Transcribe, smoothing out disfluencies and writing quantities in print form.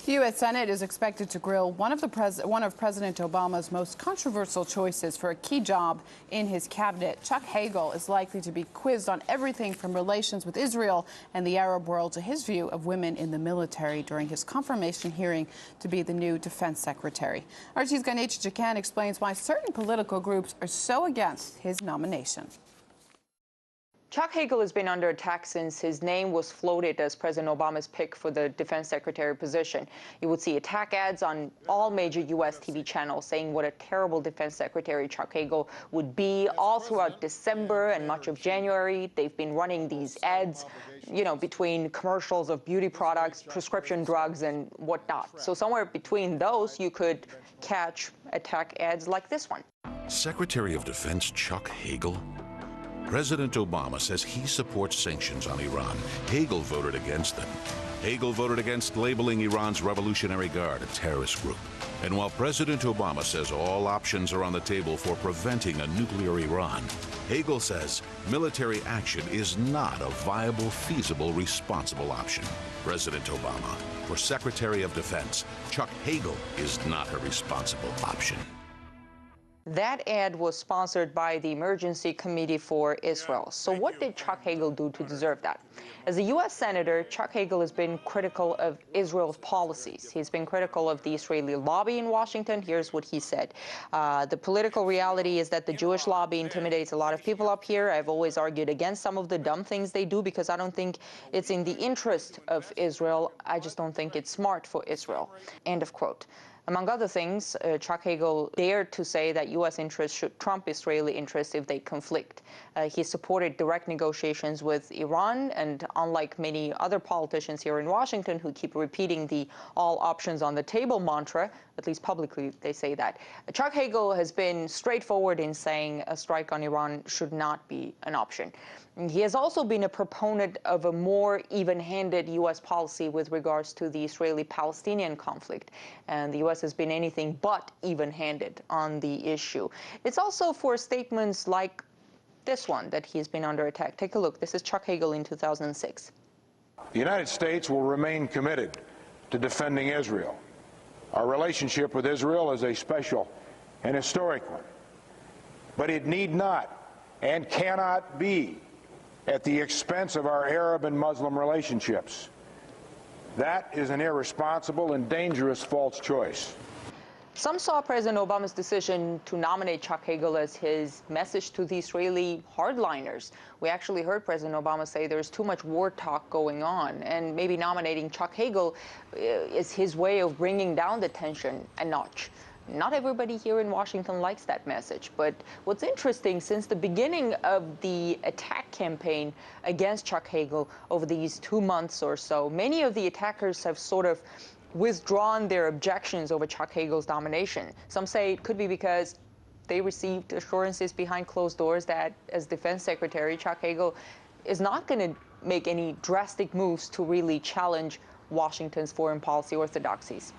The U.S. Senate is expected to grill one of President Obama's most controversial choices for a key job in his cabinet. Chuck Hagel is likely to be quizzed on everything from relations with Israel and the Arab world to his view of women in the military during his confirmation hearing to be the new defense secretary. RT's Ganesh Jakan explains why certain political groups are so against his nomination. Chuck Hagel has been under attack since his name was floated as President Obama's pick for the defense secretary position. You would see attack ads on all major U.S. TV channels saying what a terrible defense secretary Chuck Hagel would be. All throughout December and much of January, they've been running these ads, between commercials of beauty products, prescription drugs, and whatnot. So somewhere between those, you could catch attack ads like this one. Secretary of Defense Chuck Hagel? President Obama says he supports sanctions on Iran. Hagel voted against them. Hagel voted against labeling Iran's Revolutionary Guard a terrorist group. And while President Obama says all options are on the table for preventing a nuclear Iran, Hagel says military action is not a viable, feasible, responsible option. President Obama, for Secretary of Defense, Chuck Hagel is not a responsible option. That ad was sponsored by the Emergency Committee for Israel. So what did Chuck Hagel do to deserve that? As a U.S. Senator, Chuck Hagel has been critical of Israel's policies. He's been critical of the Israeli lobby in Washington. Here's what he said. The political reality is that the Jewish lobby intimidates a lot of people up here. I've always argued against some of the dumb things they do because I don't think it's in the interest of Israel. I just don't think it's smart for Israel. End of quote. Among other things, Chuck Hagel dared to say that U.S. interests should trump Israeli interests if they conflict. He supported direct negotiations with Iran, and unlike many other politicians here in Washington who keep repeating the all options on the table mantra, at least publicly they say that, Chuck Hagel has been straightforward in saying a strike on Iran should not be an option. He has also been a proponent of a more even-handed U.S. policy with regards to the Israeli-Palestinian conflict, and the U.S. has been anything but even-handed on the issue. It's also for statements like this one that he's been under attack. Take a look. This is Chuck Hagel in 2006. The United States will remain committed to defending Israel. Our relationship with Israel is a special and historic one, but it need not and cannot be at the expense of our Arab and Muslim relationships. That is an irresponsible and dangerous false choice. Some saw President Obama's decision to nominate Chuck Hagel as his message to the Israeli hardliners. We actually heard President Obama say there's too much war talk going on, and maybe nominating Chuck Hagel is his way of bringing down the tension a notch. Not everybody here in Washington likes that message, but what's interesting, since the beginning of the attack campaign against Chuck Hagel over these 2 months or so, many of the attackers have sort of withdrawn their objections over Chuck Hagel's nomination. Some say it could be because they received assurances behind closed doors that, as defense secretary, Chuck Hagel is not going to make any drastic moves to really challenge Washington's foreign policy orthodoxies.